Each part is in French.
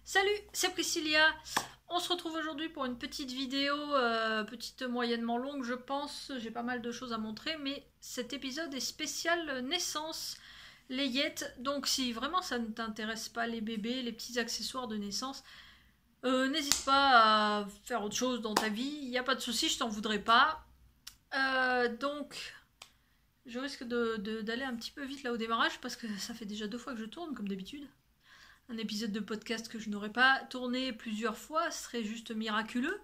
Salut, c'est Priscilla. On se retrouve aujourd'hui pour une petite vidéo, petite moyennement longue je pense. J'ai pas mal de choses à montrer, mais cet épisode est spécial naissance, layette. Donc si vraiment ça ne t'intéresse pas les bébés, les petits accessoires de naissance, n'hésite pas à faire autre chose dans ta vie. Il n'y a pas de souci, je t'en voudrais pas. Donc je risque d'aller un petit peu vite là au démarrage parce que ça fait déjà 2 fois que je tourne comme d'habitude. Un épisode de podcast que je n'aurais pas tourné plusieurs fois, ce serait juste miraculeux.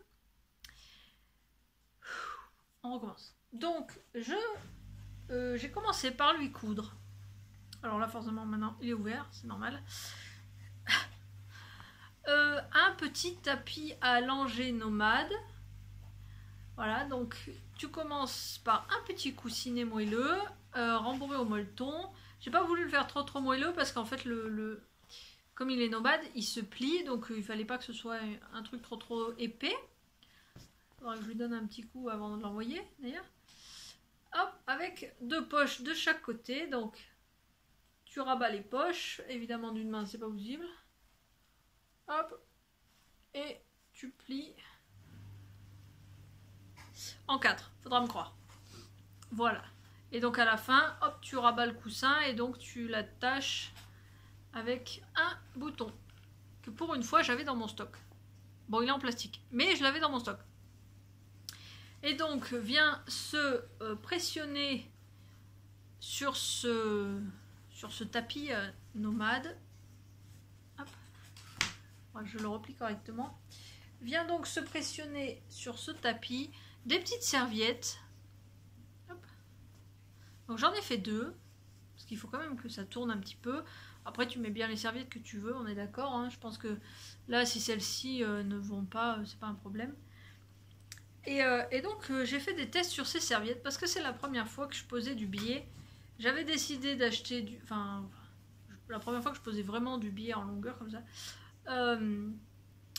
On recommence. Donc, j'ai commencé par lui coudre. Alors là, forcément, maintenant, il est ouvert, c'est normal. Un petit tapis à langer nomade. Voilà, donc tu commences par un petit coussinet moelleux, rembourré au molleton. J'ai pas voulu le faire trop moelleux parce qu'en fait, comme il est nomade, il se plie, donc il fallait pas que ce soit un truc trop épais. Alors, je lui donne un petit coup avant de l'envoyer, d'ailleurs. Hop, avec 2 poches de chaque côté, donc tu rabats les poches, évidemment d'une main c'est pas possible. Hop, et tu plies en 4, faudra me croire. Voilà. Et donc à la fin, hop, tu rabats le coussin et donc tu l'attaches avec un bouton que pour une fois j'avais dans mon stock. Bon, il est en plastique, mais je l'avais dans mon stock. Et donc vient se pressionner sur ce tapis nomade. Hop. Ouais, je le replie correctement. Vient donc se pressionner sur ce tapis des petites serviettes. Hop. Donc j'en ai fait 2 parce qu'il faut quand même que ça tourne un petit peu. Après tu mets bien les serviettes que tu veux, on est d'accord, hein. Je pense que là si celles-ci ne vont pas, c'est pas un problème. Et donc j'ai fait des tests sur ces serviettes parce que c'est la première fois que je posais du biais. J'avais décidé d'acheter du... Enfin, la première fois que je posais vraiment du biais en longueur comme ça.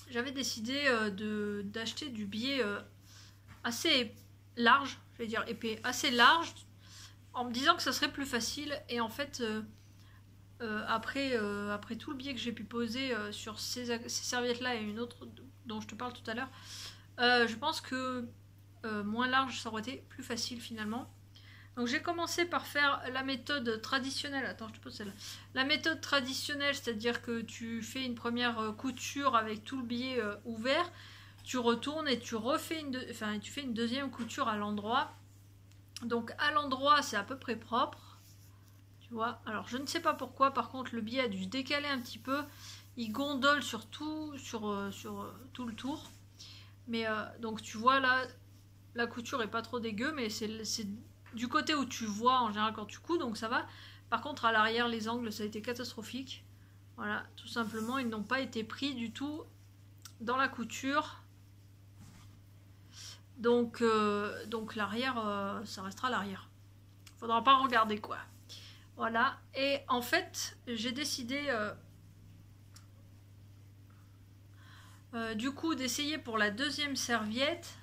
J'avais décidé d'acheter du biais assez large, je vais dire épais, assez large, en me disant que ça serait plus facile. Et en fait, après tout le biais que j'ai pu poser sur ces serviettes-là et une autre dont je te parle tout à l'heure, je pense que moins large, ça aurait été plus facile finalement. Donc j'ai commencé par faire la méthode traditionnelle. Attends, je te pose celle-là. La méthode traditionnelle, c'est-à-dire que tu fais une première couture avec tout le biais ouvert, tu retournes et tu refais tu fais une deuxième couture à l'endroit. Donc à l'endroit, c'est à peu près propre. Tu vois. Alors je ne sais pas pourquoi, par contre, le biais a dû se décaler un petit peu. Il gondole sur tout le tour. Mais donc tu vois là, la couture est pas trop dégueu, mais c'est du côté où tu vois en général quand tu couds, donc ça va. Par contre à l'arrière les angles ça a été catastrophique. Voilà, tout simplement ils n'ont pas été pris du tout dans la couture. Donc l'arrière, ça restera l'arrière. Faudra pas regarder quoi. Voilà, et en fait j'ai décidé du coup d'essayer pour la deuxième serviette.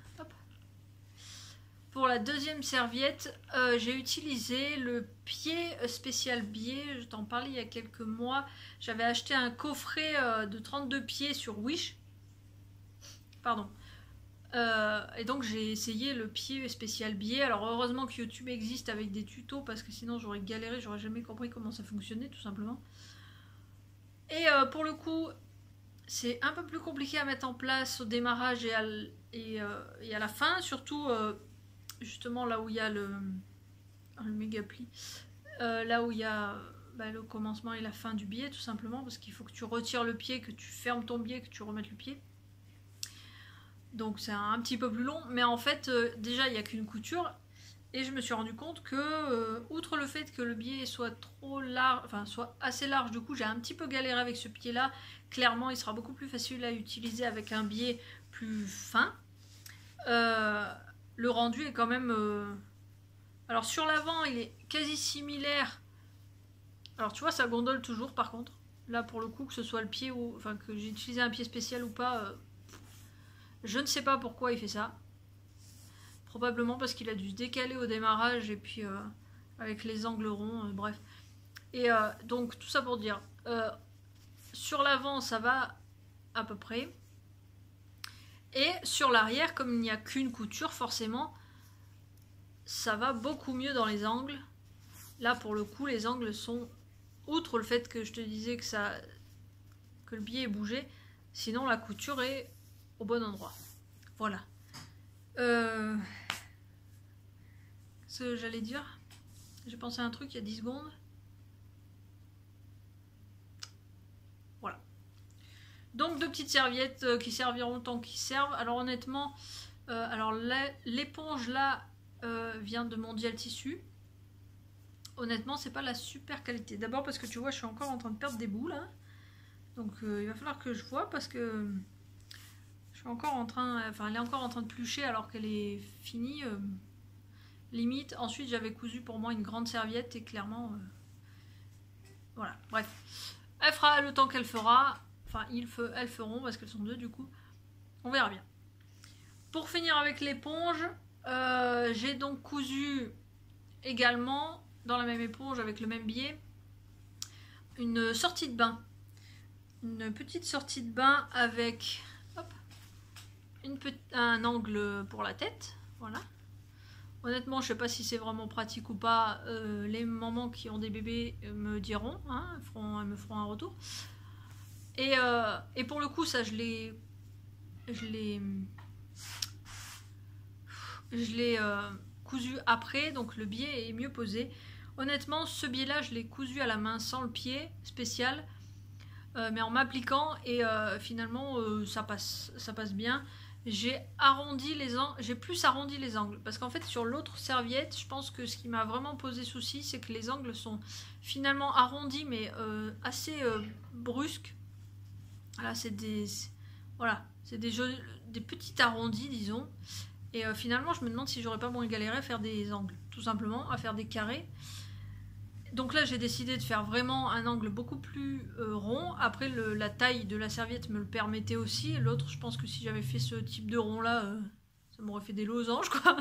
Pour la deuxième serviette, j'ai utilisé le pied spécial biais. Je t'en parlais il y a quelques mois. J'avais acheté un coffret de 32 pieds sur Wish. Pardon. Et donc j'ai essayé le pied spécial biais. Alors heureusement que YouTube existe avec des tutos parce que sinon j'aurais galéré, j'aurais jamais compris comment ça fonctionnait tout simplement. Et pour le coup, c'est un peu plus compliqué à mettre en place au démarrage et à la fin, surtout justement là où il y a le méga pli, là où il y a le commencement et la fin du biais tout simplement, parce qu'il faut que tu retires le pied, que tu fermes ton biais, que tu remettes le pied. Donc c'est un petit peu plus long, mais en fait déjà il n'y a qu'une couture. Et je me suis rendu compte que, outre le fait que le biais soit trop large, enfin soit assez large, du coup j'ai un petit peu galéré avec ce pied là. Clairement il sera beaucoup plus facile à utiliser avec un biais plus fin. Le rendu est quand même... Alors sur l'avant il est quasi similaire. Alors tu vois ça gondole toujours par contre. Là pour le coup que ce soit le pied ou... Enfin que j'ai utilisé un pied spécial ou pas, je ne sais pas pourquoi il fait ça. Probablement parce qu'il a dû se décaler au démarrage et puis avec les angles ronds, bref. Et donc tout ça pour dire, sur l'avant ça va à peu près. Et sur l'arrière, comme il n'y a qu'une couture, forcément, ça va beaucoup mieux dans les angles. Là, pour le coup, les angles sont, outre le fait que je te disais que le biais est bougé, sinon la couture est au bon endroit. Voilà. Ce que j'allais dire, j'ai pensé à un truc il y a 10 secondes. Voilà. Donc, 2 petites serviettes qui serviront le temps qu'ils servent. Alors, honnêtement, l'éponge là vient de Mondial Tissu. Honnêtement, c'est pas la super qualité. D'abord parce que tu vois, je suis encore en train de perdre des bouts là. Donc, il va falloir que je vois parce que je suis encore en train. Enfin, elle est encore en train de plucher alors qu'elle est finie. Limite. Ensuite, j'avais cousu pour moi une grande serviette et clairement. Voilà. Bref. Elle fera le temps qu'elle fera. Enfin, elles feront parce qu'elles sont 2 du coup. On verra bien. Pour finir avec l'éponge, j'ai donc cousu également dans la même éponge avec le même biais une sortie de bain. Une petite sortie de bain avec hop, un angle pour la tête. Voilà. Honnêtement, je sais pas si c'est vraiment pratique ou pas. Les mamans qui ont des bébés me diront, hein, elles me feront un retour. Et pour le coup, ça, je l'ai cousu après, donc le biais est mieux posé. Honnêtement, ce biais-là, je l'ai cousu à la main sans le pied spécial, mais en m'appliquant et finalement, ça passe bien. J'ai plus arrondi les angles parce qu'en fait sur l'autre serviette, je pense que ce qui m'a vraiment posé souci, c'est que les angles sont finalement arrondis mais assez brusques. Là, c'est des petits arrondis, disons. Et finalement, je me demande si j'aurais pas moins galéré à faire des angles, tout simplement, à faire des carrés. Donc là, j'ai décidé de faire vraiment un angle beaucoup plus rond. Après, la taille de la serviette me le permettait aussi. L'autre, je pense que si j'avais fait ce type de rond-là, ça m'aurait fait des losanges, quoi.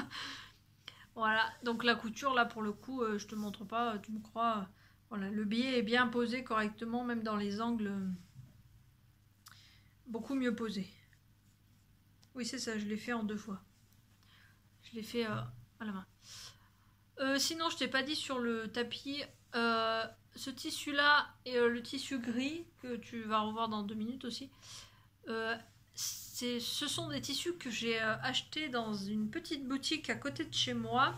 Voilà, donc la couture, là, pour le coup, je te montre pas, tu me crois. Voilà, le biais est bien posé correctement, même dans les angles beaucoup mieux posé. Oui, c'est ça, je l'ai fait en 2 fois. Je l'ai fait à la main. Sinon, je t'ai pas dit sur le tapis, ce tissu là et le tissu gris que tu vas revoir dans 2 minutes aussi, ce sont des tissus que j'ai achetés dans une petite boutique à côté de chez moi.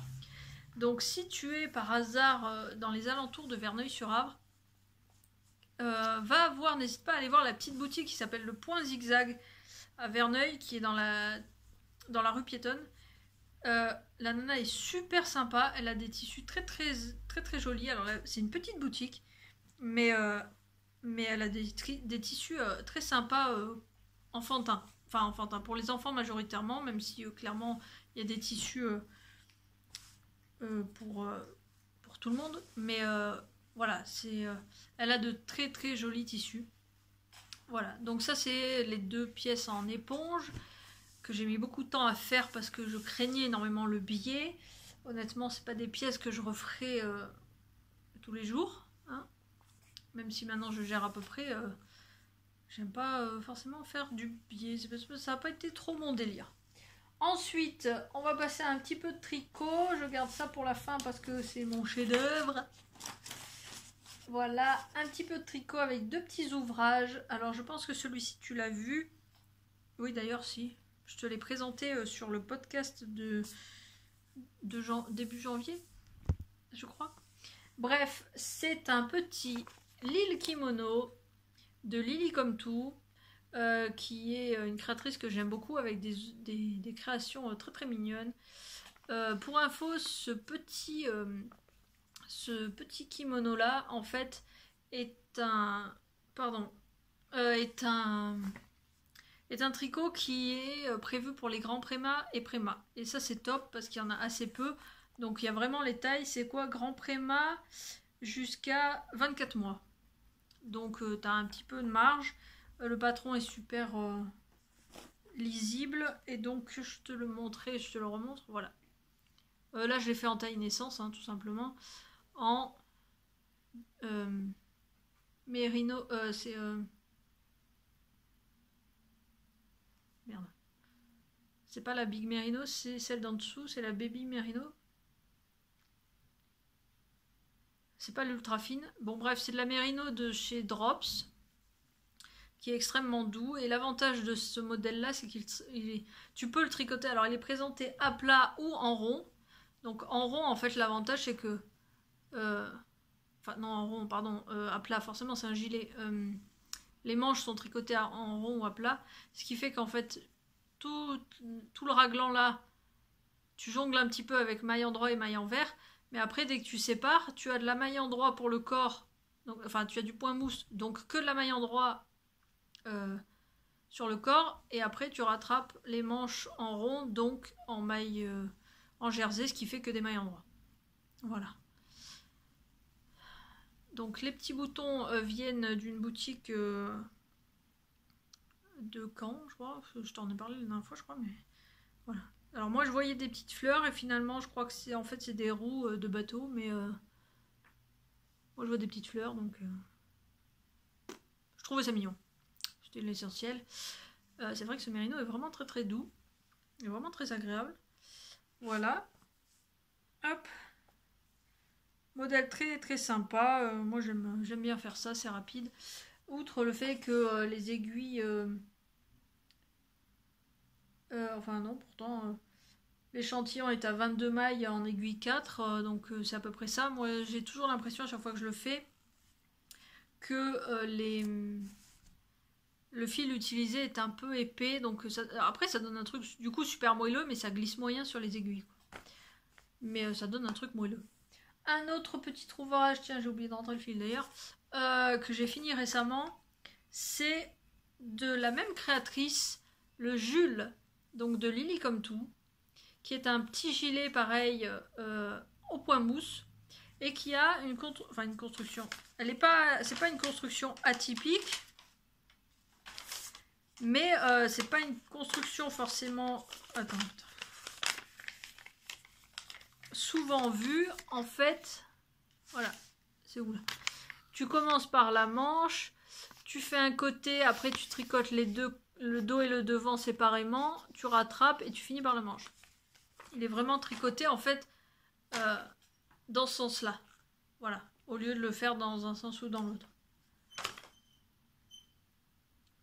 Donc si tu es par hasard dans les alentours de Verneuil-sur-Avre, n'hésite pas à aller voir la petite boutique qui s'appelle le Point Zigzag à Verneuil, qui est dans la rue piétonne. La nana est super sympa, elle a des tissus très très très très jolis. Alors là, c'est une petite boutique, mais elle a des tissus très sympas enfantins. Enfin enfantins, pour les enfants majoritairement, même si clairement il y a des tissus pour tout le monde. Mais voilà, elle a de très très jolis tissus. Voilà, donc ça c'est les 2 pièces en éponge que j'ai mis beaucoup de temps à faire parce que je craignais énormément le biais. Honnêtement, c'est pas des pièces que je referai tous les jours, hein. Même si maintenant je gère à peu près, j'aime pas forcément faire du biais, c'est parce que ça n'a pas été trop mon délire. Ensuite, on va passer à un petit peu de tricot. Je garde ça pour la fin parce que c'est mon chef-d'œuvre. Voilà, un petit peu de tricot avec 2 petits ouvrages. Alors, je pense que celui-ci, tu l'as vu. Oui, d'ailleurs, si. Je te l'ai présenté sur le podcast de début janvier, je crois. Bref, c'est un petit Lille Kimono de Lily Comme Tout, qui est une créatrice que j'aime beaucoup avec des créations très très mignonnes. Pour info, ce petit kimono là, en fait, est un tricot qui est prévu pour les grands préma et préma. Et ça c'est top parce qu'il y en a assez peu. Donc il y a vraiment les tailles, c'est quoi, grand préma jusqu'à 24 mois. Donc tu as un petit peu de marge. Le patron est super lisible. Et donc je te le montrerai, je te le remontre. Voilà. Là je l'ai fait en taille naissance, hein, tout simplement. En mérino, c'est... C'est pas la Big Merino, c'est celle d'en dessous, c'est la Baby Merino. C'est pas l'ultra fine. Bon bref, c'est de la Merino de chez Drops, qui est extrêmement doux. Et l'avantage de ce modèle-là, c'est tu peux le tricoter. Alors il est présenté à plat ou en rond. Donc en rond, en fait, l'avantage c'est que... enfin non, en rond, pardon, à plat, forcément c'est un gilet. Les manches sont tricotées en rond ou à plat. Ce qui fait qu'en fait, tout le raglan là, tu jongles un petit peu avec maille endroit et maille envers. Mais après, dès que tu sépares, tu as de la maille endroit pour le corps. Donc, enfin, tu as du point mousse, donc que de la maille endroit sur le corps. Et après, tu rattrapes les manches en rond, donc en maille en jersey, ce qui fait que des mailles endroit. Voilà. Donc, les petits boutons viennent d'une boutique de Caen, je crois. Je t'en ai parlé la dernière fois, je crois, mais voilà. Alors moi je voyais des petites fleurs et finalement je crois que c'est en fait c'est des roues de bateau, mais moi je vois des petites fleurs, donc je trouvais ça mignon. C'était l'essentiel. C'est vrai que ce mérino est vraiment très très doux, il est vraiment très agréable. Voilà. Hop. Modèle très très sympa. Moi j'aime bien faire ça, c'est rapide. Outre le fait que les aiguilles... enfin non, pourtant... l'échantillon est à 22 mailles en aiguille 4, donc c'est à peu près ça. Moi, j'ai toujours l'impression, à chaque fois que je le fais, que le fil utilisé est un peu épais. Donc après, ça donne un truc, du coup, super moelleux, mais ça glisse moyen sur les aiguilles, quoi. Mais ça donne un truc moelleux. Un autre petit ouvrage, tiens, j'ai oublié de rentrer le fil d'ailleurs, que j'ai fini récemment, c'est de la même créatrice, le Jules, donc de Lily comme tout, qui est un petit gilet pareil au point mousse et qui a une construction. C'est pas une construction atypique, mais c'est pas une construction forcément souvent vue. En fait, voilà, c'est où là? Tu commences par la manche, tu fais un côté, après tu tricotes les deux, le dos et le devant séparément, tu rattrapes et tu finis par la manche. Il est vraiment tricoté en fait dans ce sens-là. Voilà. Au lieu de le faire dans un sens ou dans l'autre.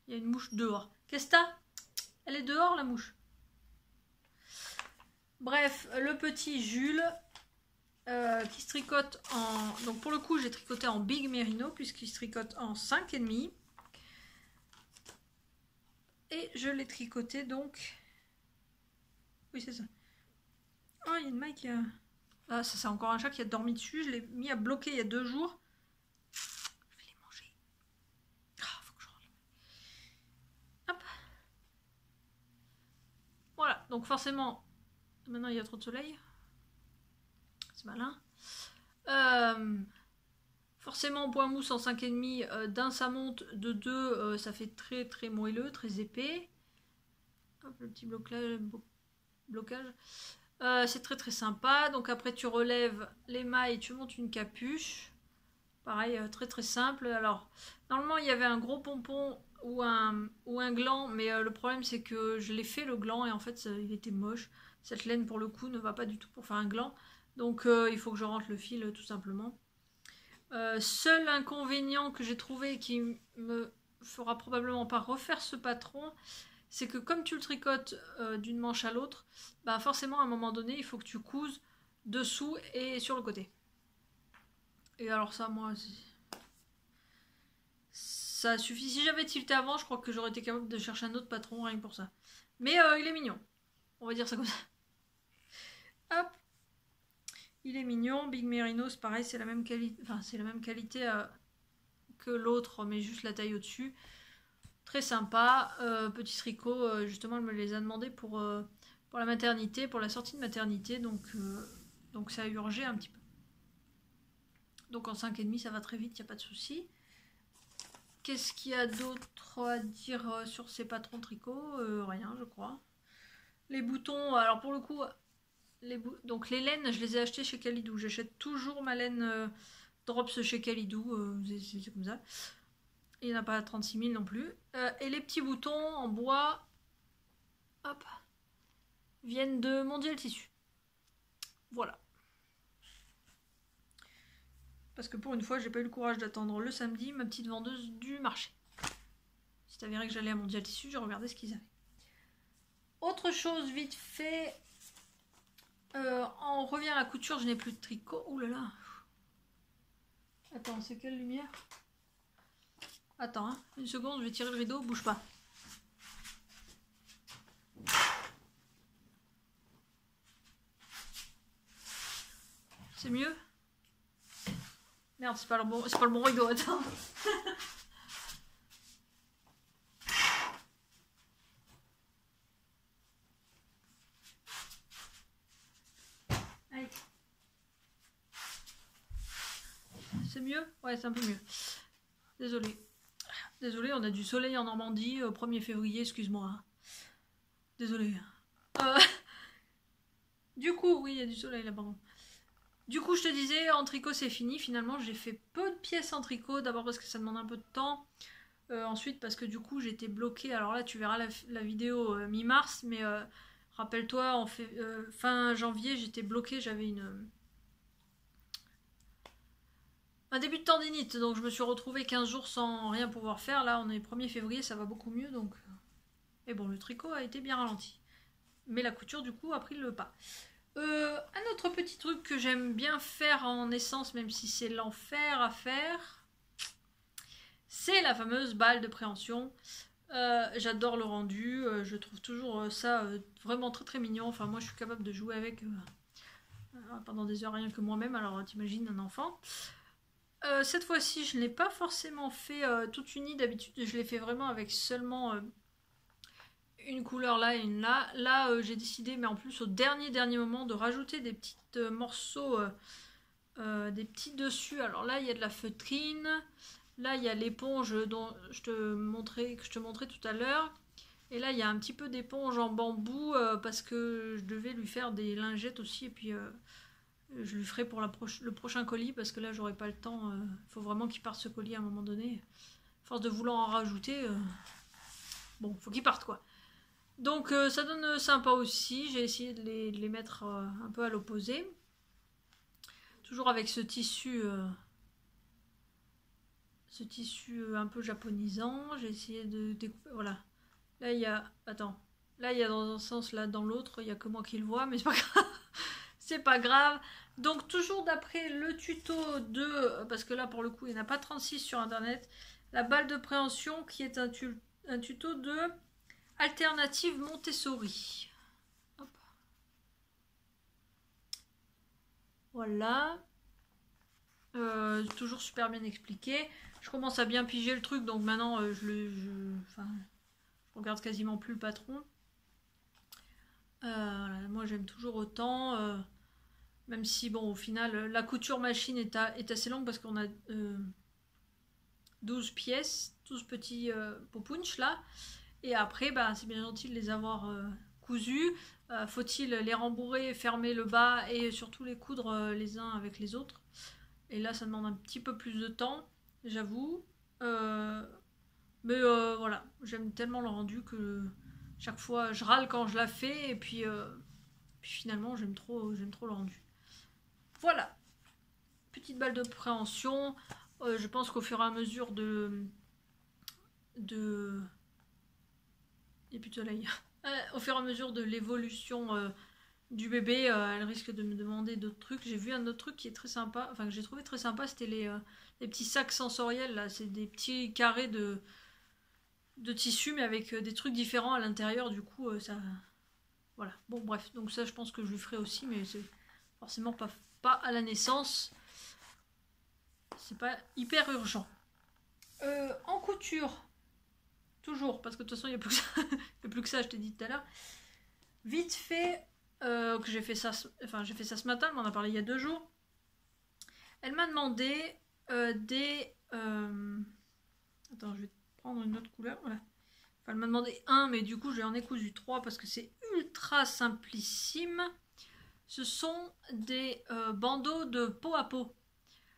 Il y a une mouche dehors. Qu'est-ce que t'as? Elle est dehors la mouche. Bref, le petit Jules qui se tricote en... Donc pour le coup j'ai tricoté en Big Merino puisqu'il se tricote en 5,5. Et je l'ai tricoté donc... Oui c'est ça. Oh il y a une maille qui a... Ah ça c'est encore un chat qui a dormi dessus. Je l'ai mis à bloquer il y a 2 jours. Je vais les manger. Ah faut que je rentre. Hop. Voilà, donc forcément... Maintenant il y a trop de soleil. C'est malin. Forcément point mousse en 5,5, d'un ça monte, de 2 ça fait très très moelleux, très épais. Hop, le petit blocage. C'est très très sympa. Donc après tu relèves les mailles, tu montes une capuche. Pareil, très très simple. Alors normalement il y avait un gros pompon ou un gland, mais le problème c'est que je l'ai fait le gland et en fait il était moche. Cette laine pour le coup ne va pas du tout pour faire un gland. Donc il faut que je rentre le fil tout simplement. Seul inconvénient que j'ai trouvé et qui me fera probablement pas refaire ce patron, c'est que comme tu le tricotes d'une manche à l'autre, bah forcément à un moment donné il faut que tu couses dessous et sur le côté. Et alors ça moi ça suffit. Si j'avais tilté avant, je crois que j'aurais été capable de chercher un autre patron rien que pour ça. Mais il est mignon, on va dire ça comme ça. Hop. Il est mignon. Big Merino, c'est pareil, c'est la même qualité, enfin c'est la même qualité que l'autre, mais juste la taille au-dessus. Très sympa. Petit tricot, justement, elle me les a demandé pour la maternité, pour la sortie de maternité, donc ça a urgé un petit peu. Donc en 5,5, ça va très vite, il n'y a pas de souci. Qu'est-ce qu'il y a d'autre à dire sur ces patrons tricot? Rien, je crois. Les boutons, alors pour le coup... Donc les laines, je les ai achetées chez Kalidou. J'achète toujours ma laine Drops chez Kalidou. C'est comme ça. Il n'y en a pas 36 000 non plus. Et les petits boutons en bois. Hop. viennent de Mondial Tissu. Voilà. Parce que pour une fois, j'ai pas eu le courage d'attendre le samedi ma petite vendeuse du marché. C'est avéré que j'allais à Mondial Tissu, j'ai regardé ce qu'ils avaient. Autre chose vite fait. On revient à la couture, je n'ai plus de tricot. Ouh là là. Attends, c'est quelle lumière? Attends, hein, une seconde, je vais tirer le rideau, bouge pas. C'est mieux? Merde, c'est pas le bon rideau, attends. Allez. C'est mieux? Ouais, c'est un peu mieux. Désolée. Désolée, on a du soleil en Normandie, 1er février, excuse-moi. Désolée. Du coup, oui, il y a du soleil là, pardon. Du coup, je te disais, en tricot, c'est fini. Finalement, j'ai fait peu de pièces en tricot. D'abord parce que ça demande un peu de temps. Ensuite, parce que du coup, j'étais bloquée. Alors là, tu verras la vidéo mi-mars. Mais rappelle-toi, fin janvier, j'étais bloquée. J'avais un début de tendinite. Donc, je me suis retrouvée 15 jours sans rien pouvoir faire. Là, on est 1er février, ça va beaucoup mieux. Donc, et bon, le tricot a été bien ralenti. Mais la couture, du coup, a pris le pas. Un autre petit truc que j'aime bien faire en essence, même si c'est l'enfer à faire, c'est la fameuse balle de préhension. J'adore le rendu, je trouve toujours ça vraiment très très mignon. Enfin, moi je suis capable de jouer avec pendant des heures rien que moi-même, alors t'imagines un enfant. Cette fois-ci, je ne l'ai pas forcément fait toute unie. D'habitude, je l'ai fait vraiment avec seulement une couleur là et une là. Là, j'ai décidé, mais en plus au dernier moment, de rajouter des petits morceaux, des petits dessus. Alors là, il y a de la feutrine. Là, il y a l'éponge dont que je te montrais tout à l'heure. Et là, il y a un petit peu d'éponge en bambou parce que je devais lui faire des lingettes aussi. Et puis, je lui ferai pour le prochain colis parce que là, j'aurai pas le temps. Il faut vraiment qu'il parte ce colis à un moment donné. À force de vouloir en rajouter, bon, faut qu'il parte quoi. Donc ça donne sympa aussi, j'ai essayé de les mettre un peu à l'opposé. Toujours avec ce tissu un peu japonisant, j'ai essayé de découper, voilà. Là il y a, attends, là il y a dans un sens, là dans l'autre, il n'y a que moi qui le vois, mais c'est pas grave. C'est pas grave. Donc toujours d'après le tuto parce que là pour le coup il n'y en a pas 36 sur internet, la balle de préhension qui est un tuto de Alternative Montessori. Hop. Voilà. Toujours super bien expliqué. Je commence à bien piger le truc, donc maintenant je regarde quasiment plus le patron. Voilà, moi j'aime toujours autant. Même si bon au final la couture machine est assez longue parce qu'on a 12 pièces, 12 petits popunch là. Et après, bah, c'est bien gentil de les avoir cousus. Faut-il les rembourrer, fermer le bas et surtout les coudre les uns avec les autres. Et là, ça demande un petit peu plus de temps, j'avoue. Mais voilà, j'aime tellement le rendu que chaque fois, je râle quand je la fais. Et puis finalement, j'aime trop le rendu. Voilà. Petite balle de préhension. Je pense qu'au fur et à mesure et puis de soleil. Au fur et à mesure de l'évolution du bébé, elle risque de me demander d'autres trucs. J'ai vu un autre truc qui est très sympa, enfin que j'ai trouvé très sympa, c'était les petits sacs sensoriels là. C'est des petits carrés de tissu mais avec des trucs différents à l'intérieur. Du coup, ça, voilà. Bon bref, donc ça je pense que je le ferai aussi, mais c'est forcément pas à la naissance. C'est pas hyper urgent. En couture. Toujours, parce que de toute façon, il n'y a plus que ça, je t'ai dit tout à l'heure. Vite fait, que j'ai fait ça ce matin, elle m'en a parlé il y a 2 jours. Elle m'a demandé des... Attends, je vais prendre une autre couleur, voilà. Enfin, elle m'a demandé 1, mais du coup, j'en ai cousu 3 parce que c'est ultra simplissime. Ce sont des bandeaux de peau à peau.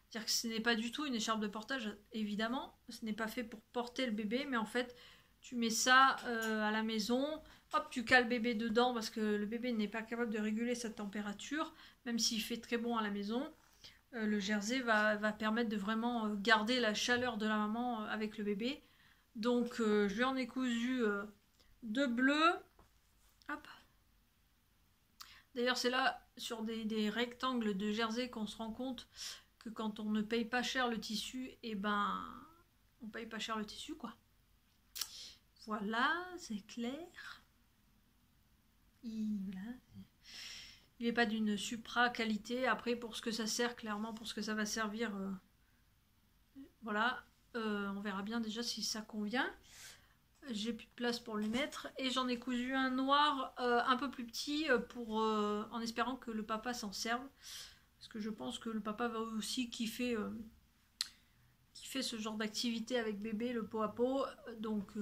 C'est-à-dire que ce n'est pas du tout une écharpe de portage, évidemment. Ce n'est pas fait pour porter le bébé, mais en fait, tu mets ça à la maison. hop, tu cales bébé dedans parce que le bébé n'est pas capable de réguler sa température, même s'il fait très bon à la maison. Le jersey va permettre de vraiment garder la chaleur de la maman avec le bébé. Donc je lui en ai cousu deux bleus. Hop. D'ailleurs c'est là sur des rectangles de jersey qu'on se rend compte que quand on ne paye pas cher le tissu, et ben on paye pas cher le tissu quoi. Voilà, c'est clair. Il n'est pas d'une supra qualité. Après pour ce que ça sert, clairement pour ce que ça va servir, voilà, on verra bien déjà si ça convient. J'ai plus de place pour le mettre et j'en ai cousu un noir un peu plus petit en espérant que le papa s'en serve, parce que je pense que le papa va aussi kiffer ce genre d'activité avec bébé, le pot à pot. Donc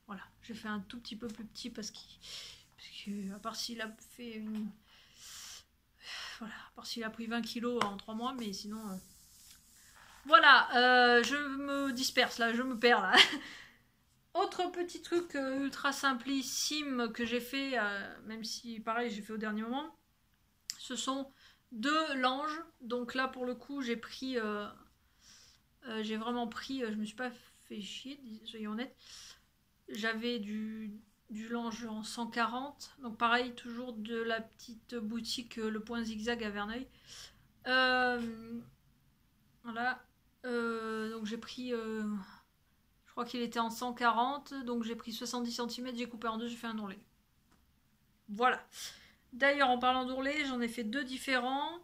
voilà, j'ai fait un tout petit peu plus petit parce que à part s'il a fait une voilà, à part s'il a pris 20 kilos en 3 mois, mais sinon voilà, je me disperse là, je me perds là. Autre petit truc ultra simplissime que j'ai fait, même si pareil j'ai fait au dernier moment, ce sont deux langes. Donc là pour le coup j'ai pris, j'ai vraiment pris, je me suis pas fait chier, soyons honnêtes. J'avais du lange en 140, donc pareil toujours de la petite boutique Le Point Zigzag à Verneuil. Voilà, donc j'ai pris... je crois qu'il était en 140, donc j'ai pris 70 cm, j'ai coupé en deux, j'ai fait un ourlet. Voilà. D'ailleurs, en parlant d'ourlet, j'en ai fait deux différents.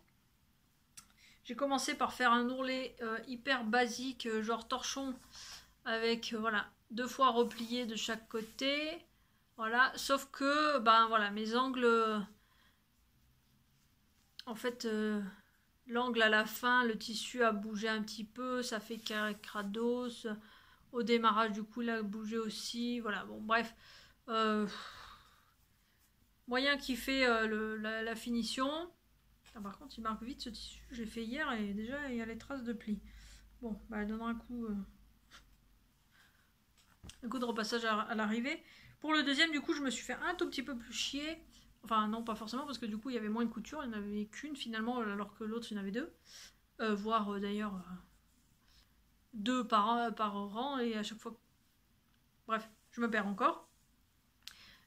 J'ai commencé par faire un ourlet hyper basique, genre torchon, avec voilà, 2 fois replié de chaque côté. Voilà, sauf que ben voilà, mes angles, en fait, l'angle à la fin, le tissu a bougé un petit peu, ça fait crados. Au démarrage du coup il a bougé aussi, voilà, bon bref, moyen qui fait la finition. Ah, par contre il marque vite ce tissu, j'ai fait hier et déjà il y a les traces de plis. Bon bah elle donnera un coup de repassage à l'arrivée. Pour le deuxième du coup je me suis fait un tout petit peu plus chier, enfin non pas forcément parce que du coup il y avait moins de couture, il n'y en avait qu'une finalement alors que l'autre il y en avait deux, voire d'ailleurs 2 par rang, et à chaque fois... Bref, je me perds encore.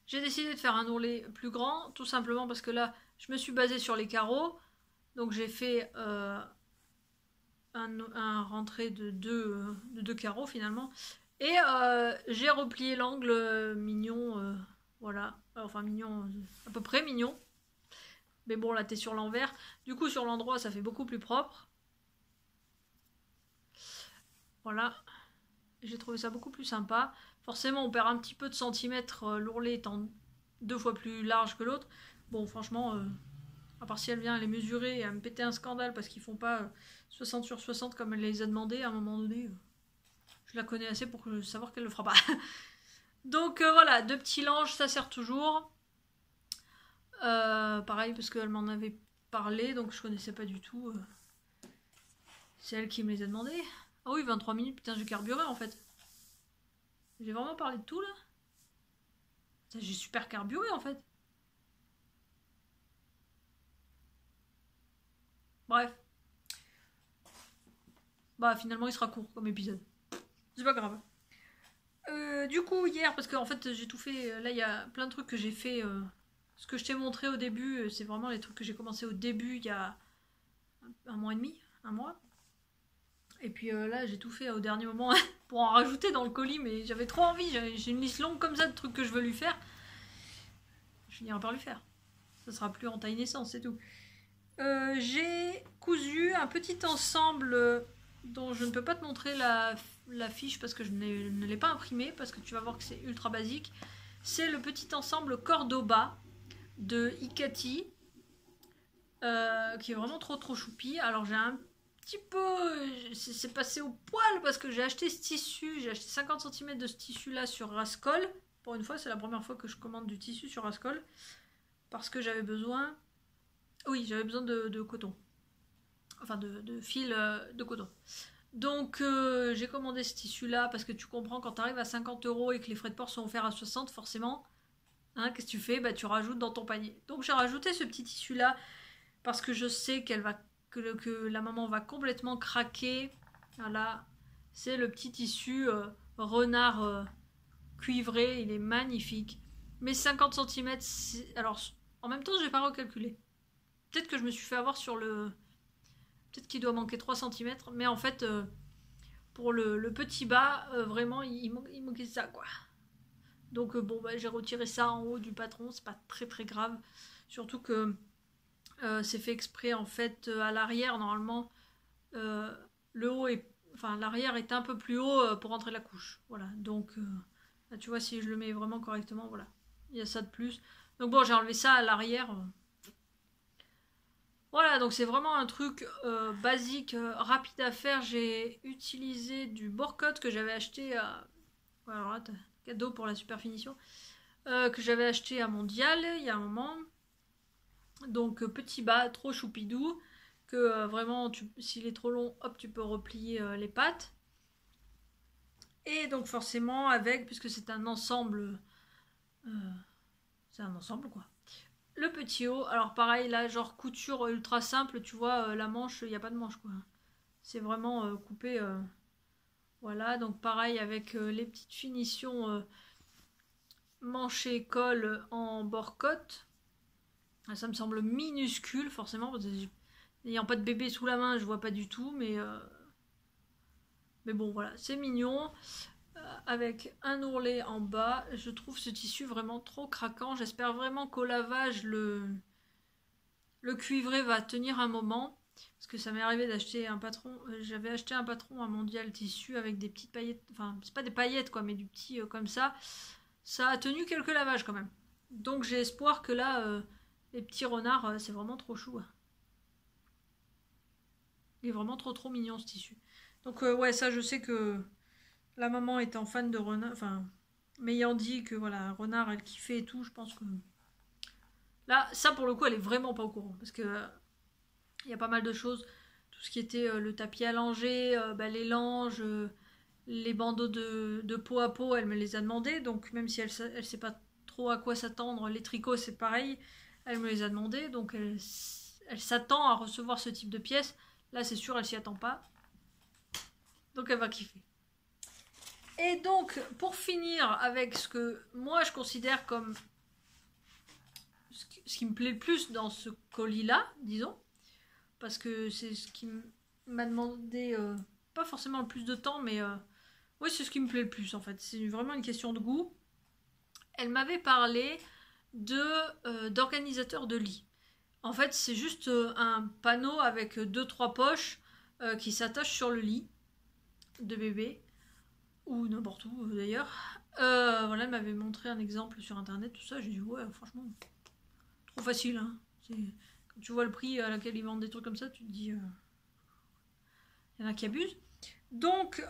J'ai décidé de faire un ourlet plus grand, tout simplement parce que là, je me suis basée sur les carreaux. Donc j'ai fait un rentré de deux carreaux finalement. Et j'ai replié l'angle mignon, voilà. Enfin mignon, à peu près mignon. Mais bon, là t'es sur l'envers. Du coup, sur l'endroit, ça fait beaucoup plus propre. Voilà. J'ai trouvé ça beaucoup plus sympa. Forcément, on perd un petit peu de centimètres, l'ourlet étant 2 fois plus large que l'autre. Bon, franchement, à part si elle vient les mesurer et à me péter un scandale parce qu'ils font pas 60 sur 60 comme elle les a demandé à un moment donné, je la connais assez pour savoir qu'elle le fera pas. Donc voilà, 2 petits langes, ça sert toujours. Pareil, parce qu'elle m'en avait parlé, donc je connaissais pas du tout. C'est elle qui me les a demandés. Ah oui, 23 minutes, putain, j'ai carburé en fait. J'ai vraiment parlé de tout là. J'ai super carburé en fait. Bref. Bah finalement il sera court comme épisode. C'est pas grave. Du coup hier, parce qu'en fait j'ai tout fait, là il y a plein de trucs que j'ai fait. Ce que je t'ai montré au début, c'est vraiment les trucs que j'ai commencé au début il y a un mois et demi, un mois. Et puis là j'ai tout fait au dernier moment pour en rajouter dans le colis, mais j'avais trop envie, j'ai une liste longue comme ça de trucs que je veux lui faire. Je finirai par lui faire. Ça sera plus en taille naissance, c'est tout. J'ai cousu un petit ensemble dont je ne peux pas te montrer la fiche parce que je ne l'ai pas imprimé, parce que tu vas voir que c'est ultra basique. C'est le petit ensemble Cordoba de Ikati, qui est vraiment trop choupi. Alors j'ai un petit peu... c'est passé au poil parce que j'ai acheté ce tissu, j'ai acheté 50 cm de ce tissu là sur Rascol. Pour une fois, c'est la première fois que je commande du tissu sur Rascol, parce que j'avais besoin... Oui, j'avais besoin de coton. Enfin, de fil de coton. Donc, j'ai commandé ce tissu-là parce que tu comprends, quand tu arrives à 50 € et que les frais de port sont offerts à 60, forcément, Hein, qu'est-ce que tu fais? Bah, tu rajoutes dans ton panier. Donc j'ai rajouté ce petit tissu là parce que je sais que la maman va complètement craquer. Voilà, c'est le petit tissu renard cuivré, il est magnifique. Mais 50 centimètres, alors en même temps je vais pas recalculer. Peut-être que je me suis fait avoir sur le... Peut-être qu'il doit manquer 3 centimètres, mais en fait pour le petit bas, vraiment il manquait ça quoi. Donc bon bah, j'ai retiré ça en haut du patron, c'est pas très très grave. Surtout que c'est fait exprès en fait à l'arrière normalement le haut est... Enfin l'arrière est un peu plus haut pour entrer la couche. Voilà, donc là tu vois si je le mets vraiment correctement, voilà. Il y a ça de plus. Donc bon j'ai enlevé ça à l'arrière. Voilà, donc c'est vraiment un truc basique, rapide à faire. J'ai utilisé du Borcott que j'avais acheté à... Alors là, cadeau pour la super finition. Que j'avais acheté à Mondial il y a un moment. Donc petit bas, trop choupidou. Que vraiment, s'il est trop long, hop, tu peux replier les pattes. Et donc forcément avec, puisque c'est un ensemble... c'est un ensemble quoi. Le petit haut, alors pareil là, genre couture ultra simple, tu vois, la manche, il n'y a pas de manche quoi. C'est vraiment coupé. Voilà, donc pareil avec les petites finitions manche et col en Borcott. Ça me semble minuscule forcément, parce que n'ayant pas de bébé sous la main, je vois pas du tout, mais bon voilà, c'est mignon. Avec un ourlet en bas, je trouve ce tissu vraiment trop craquant. J'espère vraiment qu'au lavage, le cuivré va tenir un moment. Parce que ça m'est arrivé d'acheter un patron. J'avais acheté un patron à Mondial Tissu avec des petites paillettes. Enfin, c'est pas des paillettes quoi, mais du petit comme ça. Ça a tenu quelques lavages quand même. Donc j'ai espoir que là, les petits renards, c'est vraiment trop chou. Il est vraiment trop trop mignon ce tissu. Donc ouais, ça je sais que la maman étant fan de renard, enfin, m'ayant dit que voilà, renard elle kiffait et tout, je pense que là, ça pour le coup, elle est vraiment pas au courant parce que il y a pas mal de choses, tout ce qui était le tapis à langer, les langes, les bandeaux de peau à peau, elle me les a demandé, donc même si elle sait pas trop à quoi s'attendre, les tricots c'est pareil, elle me les a demandé, donc elle s'attend à recevoir ce type de pièces. Là c'est sûr elle s'y attend pas, donc elle va kiffer. Et donc pour finir avec ce que moi je considère comme ce qui me plaît le plus dans ce colis là, disons, parce que c'est ce qui m'a demandé pas forcément le plus de temps, mais oui, c'est ce qui me plaît le plus en fait. C'est vraiment une question de goût. Elle m'avait parlé d'organisateur de lit. En fait, c'est juste un panneau avec 2-3 poches qui s'attachent sur le lit de bébé ou n'importe où d'ailleurs. Voilà, elle m'avait montré un exemple sur internet, tout ça. J'ai dit ouais, franchement, trop facile. Hein. Quand tu vois le prix à laquelle ils vendent des trucs comme ça, tu te dis, y en a qui abusent. Donc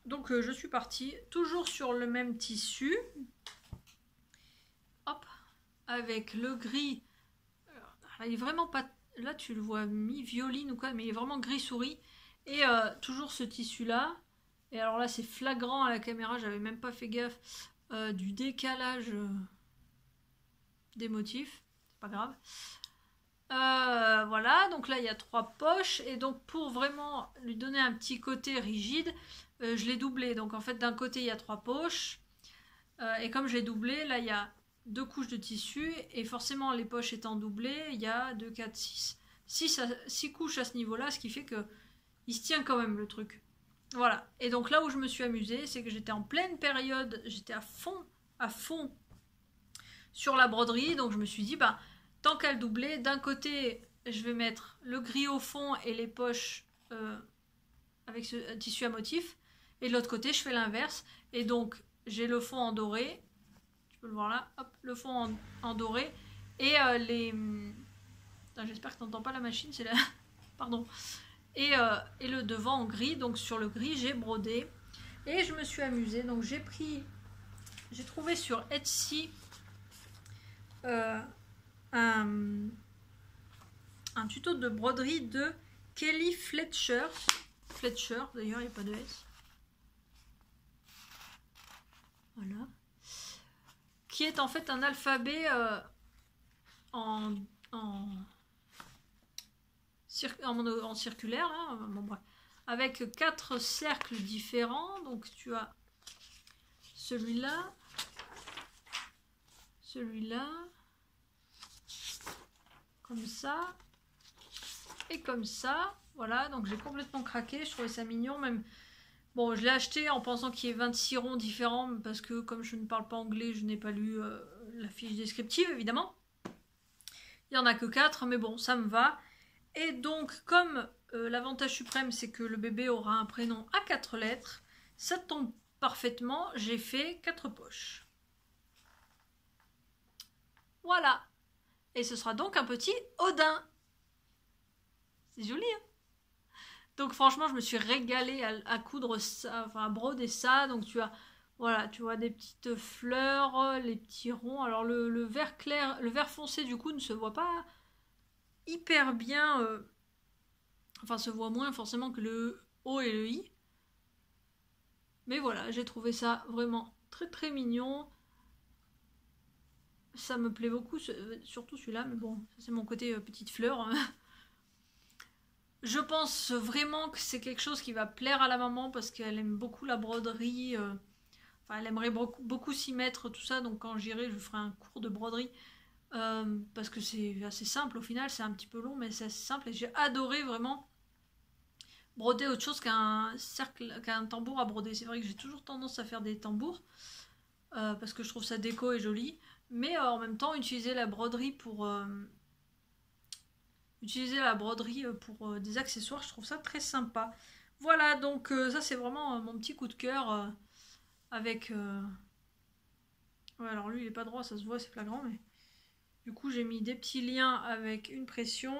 je suis partie, toujours sur le même tissu. Hop, avec le gris. Alors, il est vraiment pas... Là, tu le vois mi-violine ou quoi, mais il est vraiment gris souris. Et toujours ce tissu-là. Et alors là, c'est flagrant à la caméra, j'avais même pas fait gaffe du décalage des motifs. C'est pas grave. Voilà, donc là il y a 3 poches et donc pour vraiment lui donner un petit côté rigide, je l'ai doublé. Donc en fait d'un côté il y a 3 poches et comme je l'ai doublé, là il y a 2 couches de tissu et forcément les poches étant doublées, il y a 2, 4, 6 couches à ce niveau-là, ce qui fait que il se tient quand même le truc. Voilà, et donc là où je me suis amusée, c'est que j'étais en pleine période, j'étais à fond sur la broderie, donc je me suis dit bah tant qu'à le doubler, d'un côté, je vais mettre le gris au fond et les poches avec ce tissu à motif. Et de l'autre côté, je fais l'inverse. Et donc, j'ai le fond en doré. Tu peux le voir là. Hop, le fond en doré. Et les... J'espère que tu n'entends pas la machine. C'est là. Pardon. Et le devant en gris. Donc, sur le gris, j'ai brodé. Et je me suis amusée. Donc, j'ai trouvé sur Etsy... un tuto de broderie de Kelly Fletcher. Fletcher, d'ailleurs, il n'y a pas de S. Voilà. qui est en fait un alphabet en circulaire, là. Bon, bref. Avec 4 cercles différents. Donc tu as celui-là, celui-là, comme ça, et comme ça. Voilà, donc j'ai complètement craqué, je trouvais ça mignon, même... Bon, je l'ai acheté en pensant qu'il y ait 26 ronds différents, parce que comme je ne parle pas anglais, je n'ai pas lu la fiche descriptive, évidemment. Il n'y en a que 4, mais bon, ça me va. Et donc, comme l'avantage suprême, c'est que le bébé aura un prénom à 4 lettres, ça tombe parfaitement, j'ai fait 4 poches. Voilà. Et ce sera donc un petit Odin. C'est joli, hein? Donc franchement, je me suis régalée à coudre ça, enfin à broder ça. Donc tu as, voilà, tu vois des petites fleurs, les petits ronds. Alors le vert clair, le vert foncé du coup ne se voit pas hyper bien. Enfin, se voit moins forcément que le O et le I. Mais voilà, j'ai trouvé ça vraiment très très mignon. Ça me plaît beaucoup, surtout celui-là. Mais bon, ça c'est mon côté petite fleur. Je pense vraiment que c'est quelque chose qui va plaire à la maman parce qu'elle aime beaucoup la broderie. Enfin, elle aimerait beaucoup s'y mettre, tout ça. Donc quand j'irai, je ferai un cours de broderie. Parce que c'est assez simple au final. C'est un petit peu long, mais c'est assez simple. Et j'ai adoré vraiment broder autre chose qu'un tambour à broder. C'est vrai que j'ai toujours tendance à faire des tambours. Parce que je trouve ça déco et joli. Mais en même temps, utiliser la broderie pour... des accessoires, je trouve ça très sympa. Voilà, donc ça c'est vraiment mon petit coup de cœur avec... Ouais, alors lui il est pas droit, ça se voit, c'est flagrant, mais... Du coup j'ai mis des petits liens avec une pression.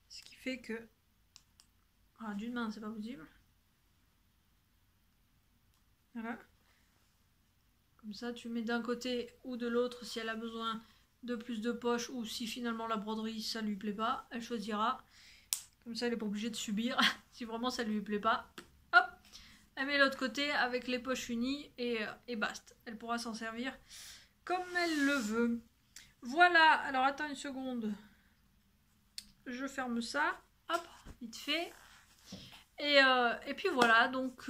Ce qui fait que... Ah, d'une main c'est pas possible. Voilà. Comme ça tu mets d'un côté ou de l'autre si elle a besoin de plus de poches ou si finalement la broderie ça lui plaît pas, elle choisira. Comme ça elle est pas obligée de subir. Si vraiment ça lui plaît pas, hop, elle met l'autre côté avec les poches unies et basta. Elle pourra s'en servir comme elle le veut. Voilà, alors attends une seconde. Je ferme ça, hop, vite fait. Et puis voilà, donc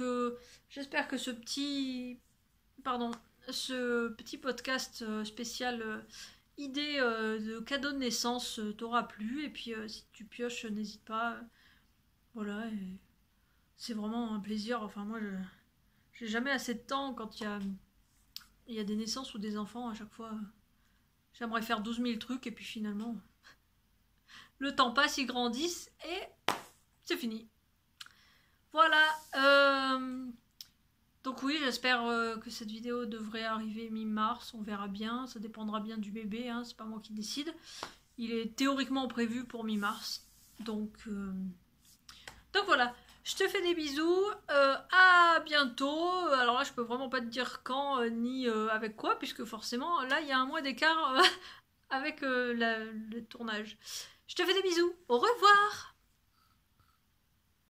j'espère que ce petit podcast spécial idée de cadeau de naissance t'aura plu. Et puis si tu pioches, n'hésite pas. Voilà, c'est vraiment un plaisir. Enfin moi j'ai jamais assez de temps quand il y a des naissances ou des enfants. À chaque fois j'aimerais faire 12 000 trucs et puis finalement le temps passe, ils grandissent et c'est fini. Voilà, donc oui, j'espère que cette vidéo devrait arriver mi-mars, on verra bien, ça dépendra bien du bébé, hein, c'est pas moi qui décide. Il est théoriquement prévu pour mi-mars, donc voilà, je te fais des bisous, à bientôt. Alors là je peux vraiment pas te dire quand ni avec quoi, puisque forcément là il y a un mois d'écart avec le tournage. Je te fais des bisous, au revoir!